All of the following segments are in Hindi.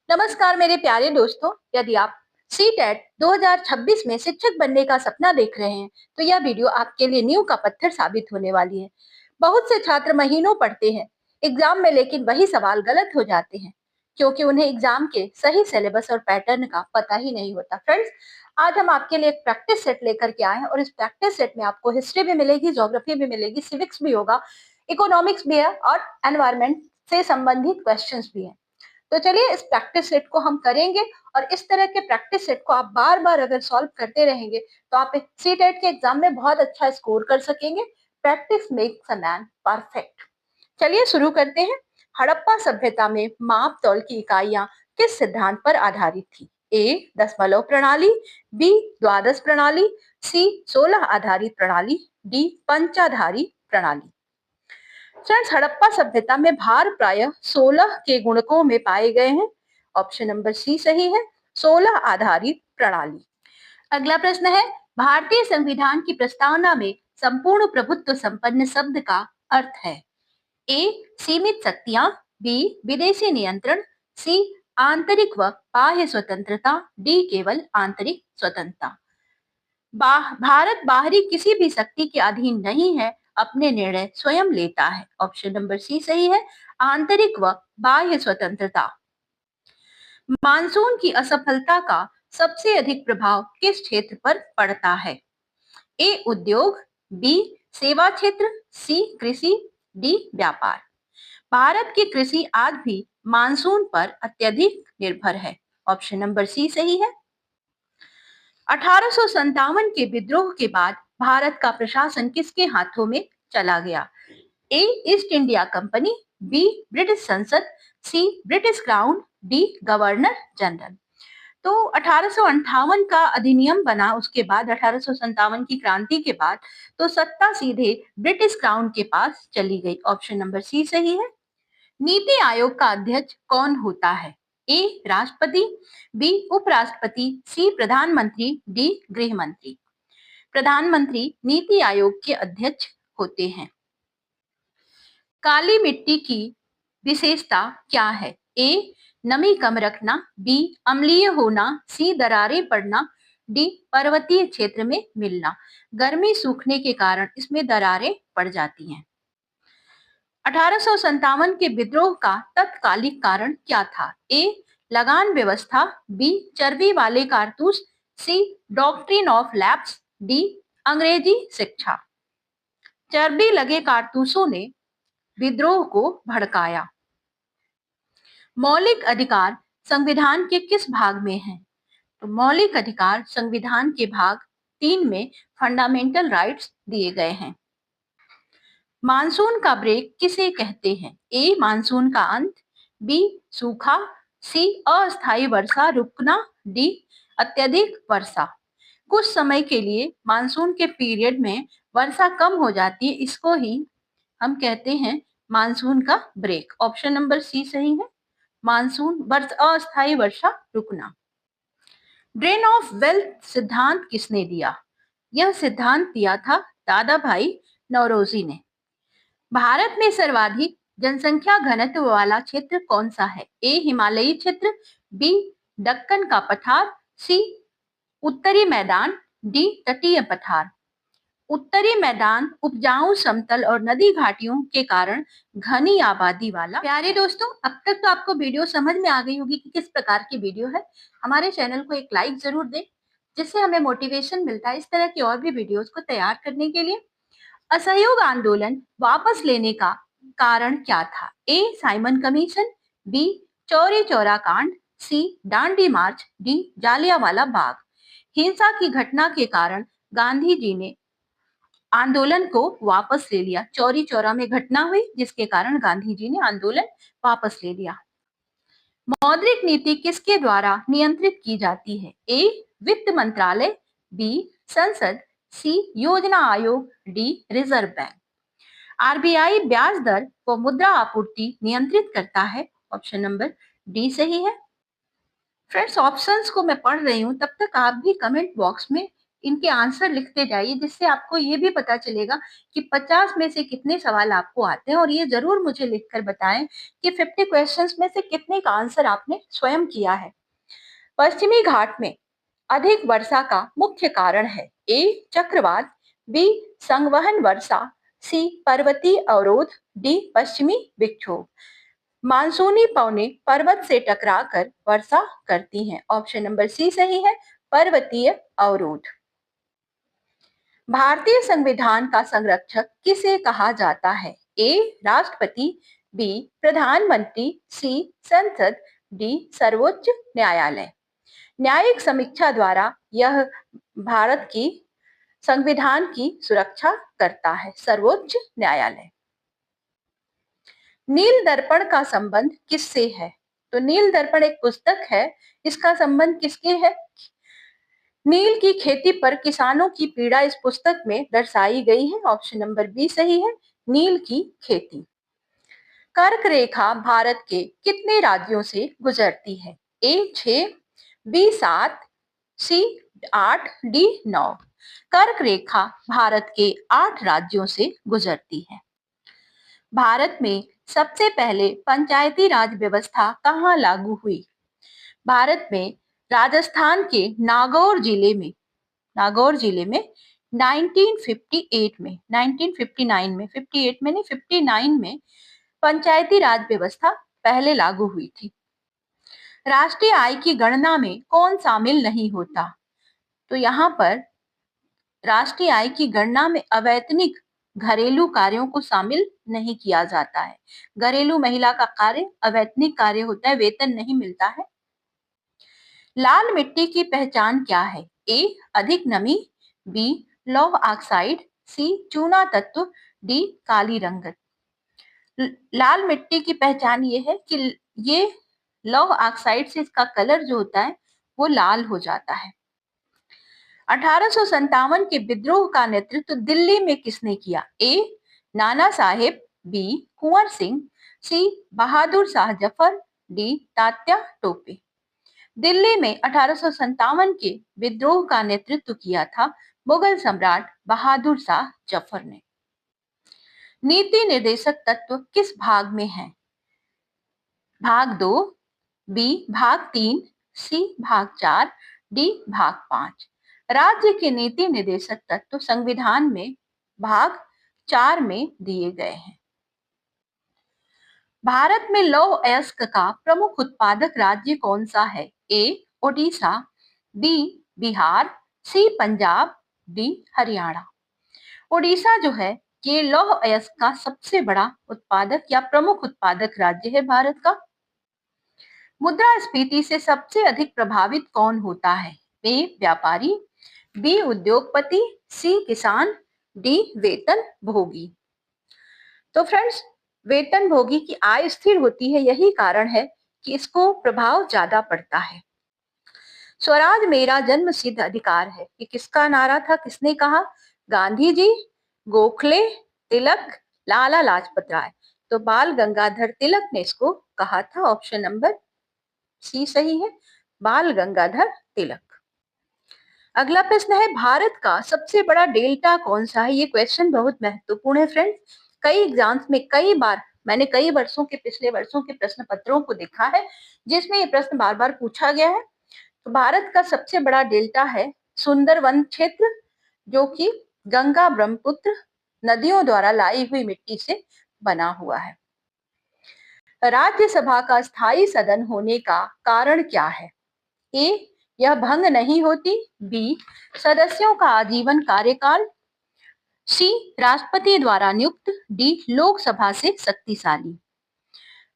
नमस्कार मेरे प्यारे दोस्तों। यदि आप सी टेट 2026 में शिक्षक बनने का सपना देख रहे हैं तो यह वीडियो आपके लिए नींव का पत्थर साबित होने वाली है। बहुत से छात्र महीनों पढ़ते हैं एग्जाम में, लेकिन वही सवाल गलत हो जाते हैं क्योंकि उन्हें एग्जाम के सही सिलेबस और पैटर्न का पता ही नहीं होता। फ्रेंड्स, आज हम आपके लिए एक प्रैक्टिस सेट लेकर के आए हैं और इस प्रैक्टिस सेट में आपको हिस्ट्री भी मिलेगी, ज्योग्राफी भी मिलेगी, सिविक्स भी होगा, इकोनॉमिक्स भी है और एनवायरमेंट से संबंधित क्वेश्चंस भी हैं। तो चलिए इस प्रैक्टिस सेट को हम करेंगे और इस तरह के प्रैक्टिस सेट को आप बार बार अगर सॉल्व करते रहेंगे तो आप सी टेट के एग्जाम में बहुत अच्छा स्कोर कर सकेंगे। Practice makes a man perfect. चलिए शुरू करते हैं। हड़प्पा सभ्यता में माप तौल की इकाइयां किस सिद्धांत पर आधारित थी? ए दशमलव प्रणाली, बी द्वादश प्रणाली, सी 16 आधारित प्रणाली, डी पंचाधारी प्रणाली। फ्रेंड्स, हड़प्पा सभ्यता में भार प्रायः 16 के गुणकों में पाए गए हैं। ऑप्शन नंबर सी सही है, 16 आधारित प्रणाली। अगला प्रश्न है, भारतीय संविधान की प्रस्तावना में संपूर्ण प्रभुत्व संपन्न शब्द का अर्थ है? ए सीमित शक्तियां, बी विदेशी नियंत्रण, सी आंतरिक व बाह्य स्वतंत्रता, डी केवल आंतरिक स्वतंत्रता। भारत बाहरी किसी भी शक्ति के अधीन नहीं है, अपने निर्णय स्वयं लेता है। ऑप्शन नंबर सी सही है, आंतरिक व बाह्य स्वतंत्रता। मानसून की असफलता का सबसे अधिक प्रभाव किस क्षेत्र पर पड़ता है? ए उद्योग, बी सेवा क्षेत्र, सी कृषि, डी व्यापार। भारत की कृषि आज भी मानसून पर अत्यधिक निर्भर है। ऑप्शन नंबर सी सही है। 1857 के विद्रोह के बाद भारत का प्रशासन किसके हाथों में चला गया? A East India Company, B British संसद, C British Crown, D governor general. तो 1858 का अधिनियम बना, उसके बाद 1857 की क्रांति के बाद तो सत्ता सीधे ब्रिटिश क्राउन के पास चली गई। ऑप्शन नंबर सी सही है। नीति आयोग का अध्यक्ष कौन होता है? ए राष्ट्रपति, बी उपराष्ट्रपति, सी प्रधानमंत्री, डी गृह मंत्री। प्रधानमंत्री नीति आयोग के अध्यक्ष होते हैं। काली मिट्टी की विशेषता क्या है? ए नमी कम रखना, बी अम्लीय होना, सी दरारें पड़ना, डी पर्वतीय क्षेत्र में मिलना। गर्मी सूखने के कारण इसमें दरारें पड़ जाती हैं। 1857 के विद्रोह का तत्कालिक कारण क्या था? ए लगान व्यवस्था, बी चर्बी वाले कारतूस, सी डॉक्ट्रिन ऑफ लैप्स, डी अंग्रेजी शिक्षा। चर्बी लगे कारतूसों ने विद्रोह को भड़काया। मौलिक अधिकार संविधान के किस भाग में हैं? तो मौलिक अधिकार संविधान के भाग 3 में फंडामेंटल राइट्स दिए गए हैं। मानसून का ब्रेक किसे कहते हैं? ए मानसून का अंत, बी सूखा, सी अस्थायी वर्षा रुकना, डी अत्यधिक वर्षा। कुछ समय के लिए मानसून के पीरियड में वर्षा कम हो जाती है, इसको ही हम कहते हैं मानसून का ब्रेक। ऑप्शन नंबर सी सही है, मानसून अस्थायी वर्षा रुकना। ड्रेन ऑफ वेल्थ सिद्धांत किसने दिया? यह सिद्धांत दिया था दादा भाई नौरोजी ने। भारत में सर्वाधिक जनसंख्या घनत्व वाला क्षेत्र कौन सा है? ए हिमालयी क्षेत्र, बी दक्कन का पठार, सी उत्तरी मैदान, डी तटीय पठार। उत्तरी मैदान उपजाऊ समतल और नदी घाटियों के कारण घनी आबादी वाला। प्यारे दोस्तों, अब तक तो आपको वीडियो समझ में आ गई होगी कि किस प्रकार की वीडियो है। हमारे चैनल को एक लाइक जरूर दें, जिससे हमें मोटिवेशन मिलता है इस तरह की और भी वीडियोस को तैयार करने के लिए। असहयोग आंदोलन वापस लेने का कारण क्या था? A Simon commission, B Chauri Chaura कांड, सी डांडी मार्च, डी जालियांवाला बाग। हिंसा की घटना के कारण गांधी जी ने आंदोलन को वापस ले लिया। चौरी चौरा में घटना हुई जिसके कारण गांधी जी ने आंदोलन वापस ले लिया। मौद्रिक नीति किसके द्वारा नियंत्रित की जाती है? ए वित्त मंत्रालय, बी संसद, सी योजना आयोग, डी रिजर्व बैंक। आरबीआई ब्याज दर व मुद्रा आपूर्ति नियंत्रित करता है। ऑप्शन नंबर डी सही है। फ्रेंड्स, ऑप्शंस को मैं पढ़ रही हूँ, तब तक आप भी कमेंट बॉक्स में इनके आंसर लिखते जाइए, जिससे आपको ये भी पता चलेगा कि 50 में से कितने सवाल आपको आते हैं। और ये जरूर मुझे लिखकर बताएं कि 50 क्वेश्चंस में से कितने का आंसर आपने स्वयं किया है। पश्चिमी घाट में अधिक वर्षा का मुख्य कारण है। ए चक्रवात, बी संवहन वर्षा, सी पर्वतीय अवरोध, डी पश्चिमी विक्षोभ। मानसूनी पवनें पर्वत से टकराकर वर्षा करती हैं। ऑप्शन नंबर सी सही है, पर्वतीय अवरोध। भारतीय संविधान का संरक्षक किसे कहा जाता है? ए राष्ट्रपति, बी प्रधानमंत्री, सी संसद, डी सर्वोच्च न्यायालय। न्यायिक समीक्षा द्वारा यह भारत की संविधान की सुरक्षा करता है, सर्वोच्च न्यायालय। नील दर्पण का संबंध किससे है? तो नील दर्पण एक पुस्तक है, इसका संबंध किसके है? नील की खेती पर किसानों की पीड़ा इस पुस्तक में दर्शाई गई है। ऑप्शन नंबर बी सही है, नील की खेती। कर्क रेखा भारत के कितने राज्यों से गुजरती है? ए 6, बी 7, सी 8, डी 9। कर्क रेखा भारत के 8 राज्यों से गुजरती है। भारत में सबसे पहले पंचायती राज व्यवस्था कहाँ लागू हुई? भारत में राजस्थान के नागौर जिले में 1958 में 1959 में 58 में नहीं 59 में पंचायती राज व्यवस्था पहले लागू हुई थी। राष्ट्रीय आय की गणना में कौन शामिल नहीं होता? तो यहाँ पर राष्ट्रीय आय की गणना में अवैतनिक घरेलू कार्यों को शामिल नहीं किया जाता है। घरेलू महिला का कार्य अवैतनिक कार्य होता है, वेतन नहीं मिलता है। लाल मिट्टी की पहचान क्या है? ए अधिक नमी, बी लौह ऑक्साइड, सी चूना तत्व, डी काली रंगत। लाल मिट्टी की पहचान ये है कि ये लौह ऑक्साइड से इसका कलर जो होता है वो लाल हो जाता है। 1857 के विद्रोह का नेतृत्व दिल्ली में किसने किया? ए नाना साहेब, बी कुंवर सिंह, सी बहादुर शाह जफर, डी तात्या टोपे। दिल्ली में 1857 के विद्रोह का नेतृत्व किया था मुगल सम्राट बहादुर शाह जफर ने। नीति निर्देशक तत्व किस भाग में है? भाग 2, बी भाग 3, सी भाग 4, डी भाग 5। राज्य के नीति निर्देशक तत्व संविधान में भाग 4 में दिए गए हैं। भारत में लौह अयस्क का प्रमुख उत्पादक राज्य कौन सा है? ए ओडिशा, बी बिहार, सी पंजाब, डी हरियाणा। ओडिशा जो है ये लौह अयस्क का सबसे बड़ा उत्पादक या प्रमुख उत्पादक राज्य है भारत का। मुद्रास्फीति से सबसे अधिक प्रभावित कौन होता है? ए व्यापारी, बी उद्योगपति, सी किसान, डी वेतन भोगी। तो फ्रेंड्स, वेतन भोगी की आय स्थिर होती है, यही कारण है कि इसको प्रभाव ज्यादा पड़ता है। स्वराज मेरा जन्म सिद्ध अधिकार है, ये किसका नारा था? किसने कहा? गांधी जी, गोखले, तिलक, लाला लाजपत राय। तो बाल गंगाधर तिलक ने इसको कहा था। ऑप्शन नंबर सी सही है, बाल गंगाधर तिलक। अगला प्रश्न है, भारत का सबसे बड़ा डेल्टा कौन सा है? ये क्वेश्चन बहुत महत्वपूर्ण है फ्रेंड्स। कई एग्जाम्स में कई बार मैंने कई वर्षों के पिछले वर्षों के प्रश्न पत्रों को देखा है जिसमें ये प्रश्न बार बार पूछा गया है। तो भारत का सबसे बड़ा डेल्टा है सुंदरवन क्षेत्र, जो कि गंगा ब्रह्मपुत्र नदियों द्वारा लाई हुई मिट्टी से बना हुआ है। राज्यसभा का स्थायी सदन होने का कारण क्या है? ए यह भंग नहीं होती, बी सदस्यों का आजीवन कार्यकाल, सी राष्ट्रपति द्वारा नियुक्त, डी लोकसभा से शक्तिशाली।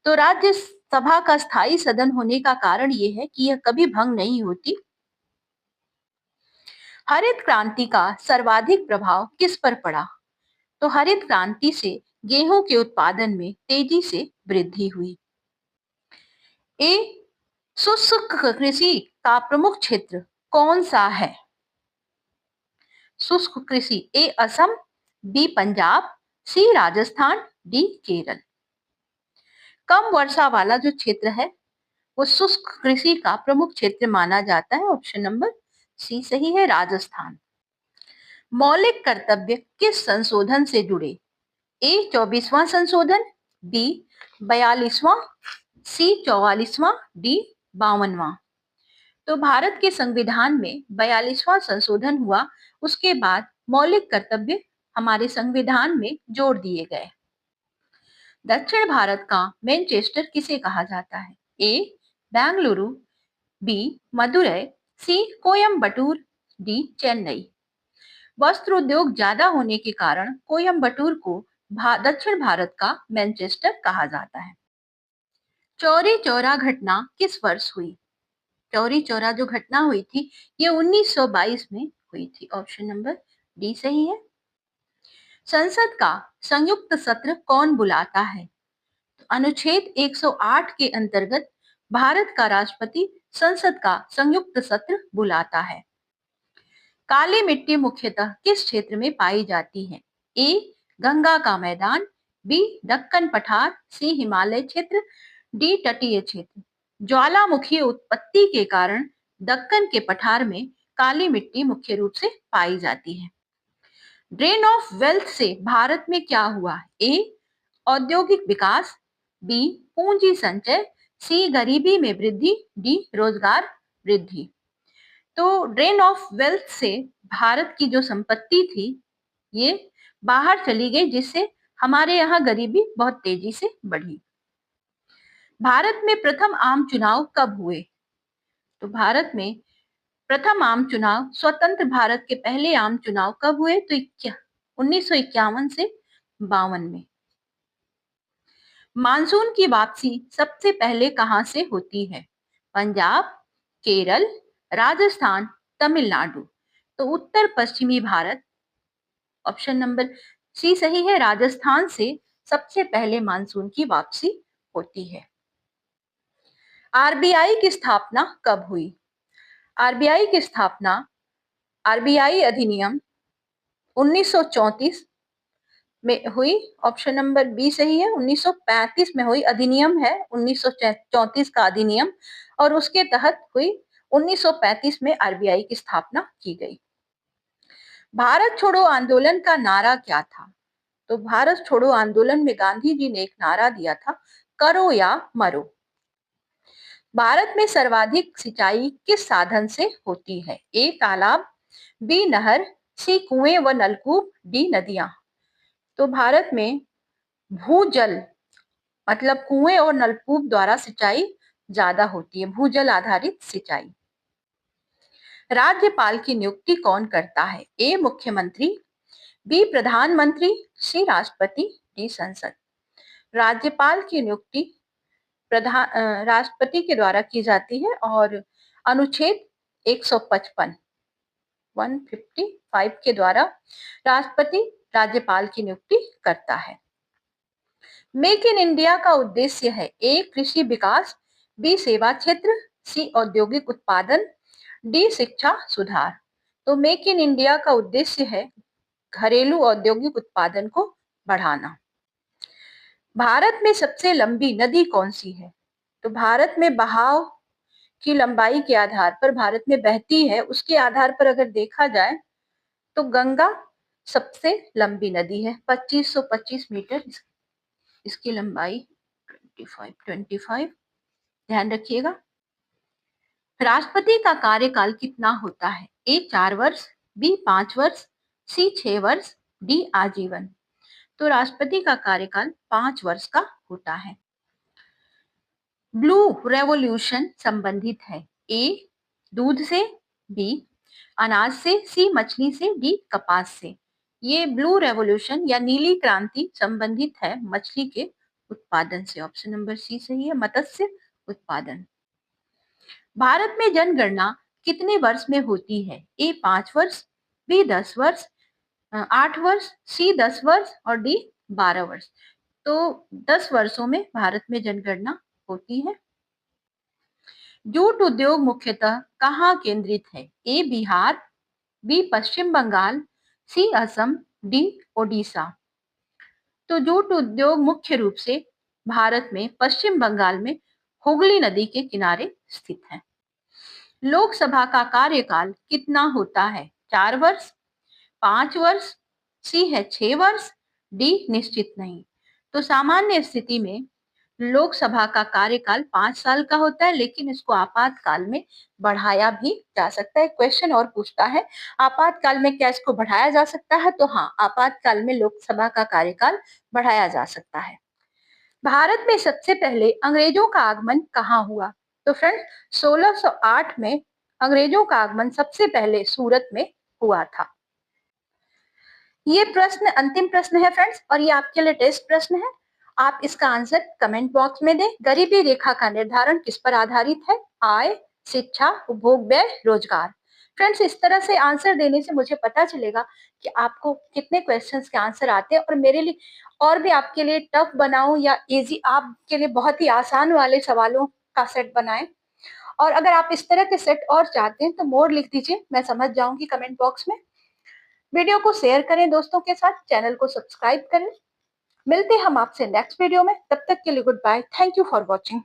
तो राज्यसभा का स्थायी सदन होने का कारण यह है कि यह कभी भंग नहीं होती। हरित क्रांति का सर्वाधिक प्रभाव किस पर पड़ा? तो हरित क्रांति से गेहूं के उत्पादन में तेजी से वृद्धि हुई। ए शुष्क कृषि का प्रमुख क्षेत्र कौन सा है? शुष्क कृषि, ए असम, बी पंजाब, सी राजस्थान, डी केरल। कम वर्षा वाला जो क्षेत्र है वो शुष्क कृषि का प्रमुख क्षेत्र माना जाता है। ऑप्शन नंबर सी सही है, राजस्थान। मौलिक कर्तव्य किस संशोधन से जुड़े? ए 24वां संशोधन, बी 42वां, सी 44वां, डी 52वां। तो भारत के संविधान में 42वां संशोधन हुआ, उसके बाद मौलिक कर्तव्य हमारे संविधान में जोड़ दिए गए। दक्षिण भारत का मैनचेस्टर किसे कहा जाता है? ए बेंगलुरु, बी मदुरै, सी कोयम्बटूर, डी चेन्नई। वस्त्र उद्योग ज्यादा होने के कारण कोयम्बटूर को दक्षिण भारत का मैनचेस्टर कहा जाता है। चौरी चौरा घटना किस वर्ष हुई? चौरी चौरा जो घटना हुई थी ये 1922 में हुई थी। ऑप्शन नंबर डी सही है। संसद का संयुक्त सत्र कौन बुलाता है? तो अनुच्छेद 108 के अंतर्गत भारत का राष्ट्रपति संसद का संयुक्त सत्र बुलाता है। काली मिट्टी मुख्यतः किस क्षेत्र में पाई जाती है? ए गंगा का मैदान, बी दक्कन पठार, सी हिमालय क्षेत्र, डी तटीय क्षेत्र। ज्वालामुखी उत्पत्ति के कारण दक्कन के पठार में काली मिट्टी मुख्य रूप से पाई जाती है। ड्रेन ऑफ वेल्थ से भारत में क्या हुआ? ए औद्योगिक विकास, बी पूंजी संचय, सी गरीबी में वृद्धि, डी रोजगार वृद्धि। तो ड्रेन ऑफ वेल्थ से भारत की जो संपत्ति थी ये बाहर चली गई, जिससे हमारे यहाँ गरीबी बहुत तेजी से बढ़ी। भारत में प्रथम आम चुनाव कब हुए? तो भारत में प्रथम आम चुनाव, स्वतंत्र भारत के पहले आम चुनाव कब हुए? तो 1951 से 52 में। मानसून की वापसी सबसे पहले कहां से होती है? पंजाब, केरल, राजस्थान, तमिलनाडु। तो उत्तर पश्चिमी भारत, ऑप्शन नंबर सी सही है, राजस्थान से सबसे पहले मानसून की वापसी होती है। आरबीआई की स्थापना कब हुई? आरबीआई की स्थापना, आरबीआई अधिनियम 1934 में हुई। ऑप्शन नंबर बी सही है, 1935 में हुई। अधिनियम है 1934 का अधिनियम, और उसके तहत हुई 1935 में आरबीआई की स्थापना की गई। भारत छोड़ो आंदोलन का नारा क्या था? तो भारत छोड़ो आंदोलन में गांधी जी ने एक नारा दिया था, करो या मरो। भारत में सर्वाधिक सिंचाई किस साधन से होती है? ए तालाब, बी नहर, सी कुएं व नलकूप, डी नदियां। तो भारत में भूजल मतलब कुएं और नलकूप द्वारा सिंचाई ज्यादा होती है, भूजल आधारित सिंचाई। राज्यपाल की नियुक्ति कौन करता है? ए मुख्यमंत्री, बी प्रधानमंत्री, सी राष्ट्रपति, डी संसद। राज्यपाल की नियुक्ति राष्ट्रपति के द्वारा की जाती है, और अनुच्छेद 155 155 के द्वारा राष्ट्रपति राज्यपाल की नियुक्ति करता है। मेक इन इंडिया का उद्देश्य है? ए कृषि विकास, बी सेवा क्षेत्र, सी औद्योगिक उत्पादन, डी शिक्षा सुधार। तो मेक इन इंडिया का उद्देश्य है घरेलू औद्योगिक उत्पादन को बढ़ाना। भारत में सबसे लंबी नदी कौन सी है? तो भारत में बहाव की लंबाई के आधार पर भारत में बहती है, उसके आधार पर अगर देखा जाए तो गंगा सबसे लंबी नदी है, 2525 मीटर इसकी लंबाई। 25 ध्यान रखिएगा। राष्ट्रपति का कार्यकाल कितना होता है? ए 4 वर्ष, बी 5 वर्ष, सी 6 वर्ष, डी आजीवन। तो राष्ट्रपति का कार्यकाल 5 वर्ष का होता है। ब्लू रेवोल्यूशन संबंधित है? ए दूध से, बी अनाज से, सी मछली से, डी कपास से। ये ब्लू रेवोल्यूशन या नीली क्रांति संबंधित है मछली के उत्पादन से। ऑप्शन नंबर सी सही है, मत्स्य उत्पादन। भारत में जनगणना कितने वर्ष में होती है? ए 5 वर्ष, बी 10 वर्ष, 8 वर्ष, सी 10 वर्ष, और डी 12 वर्ष। तो 10 वर्षों में भारत में जनगणना होती है। जूट उद्योग मुख्यतः कहाँ केंद्रित है? ए बिहार, बी पश्चिम बंगाल, सी असम, डी ओडिशा। तो जूट उद्योग मुख्य रूप से भारत में पश्चिम बंगाल में हुगली नदी के किनारे स्थित है। लोकसभा का कार्यकाल कितना होता है? 4 वर्ष, 5 वर्ष, सी है 6 वर्ष, डी निश्चित नहीं। तो सामान्य स्थिति में लोकसभा का कार्यकाल 5 साल का होता है, लेकिन इसको आपातकाल में बढ़ाया भी जा सकता है। क्वेश्चन और पूछता है आपातकाल में क्या इसको बढ़ाया जा सकता है? तो हाँ, आपातकाल में लोकसभा का कार्यकाल बढ़ाया जा सकता है। भारत में सबसे पहले अंग्रेजों का आगमन कहाँ हुआ? तो फ्रेंड्स 1608 में अंग्रेजों का आगमन सबसे पहले सूरत में हुआ था। ये प्रश्न अंतिम प्रश्न है फ्रेंड्स, और ये आपके लिए टेस्ट प्रश्न है। आप इसका आंसर कमेंट बॉक्स में दें। गरीबी रेखा का निर्धारण किस पर आधारित है? आय, शिक्षा, उपभोग व्यय, रोजगार। फ्रेंड्स, इस तरह से आंसर देने से मुझे पता चलेगा कि आपको कितने क्वेश्चंस के आंसर आते हैं, और मेरे लिए और भी आपके लिए टफ बनाऊं या इजी, आपके लिए बहुत ही आसान वाले सवालों का सेट बनाएं। और अगर आप इस तरह के सेट और चाहते हैं तो मोर लिख दीजिए, मैं समझ जाऊंगी कमेंट बॉक्स में। वीडियो को शेयर करें दोस्तों के साथ, चैनल को सब्सक्राइब करें। मिलते हैं हम आपसे नेक्स्ट वीडियो में, तब तक के लिए goodbye. Thank you for watching.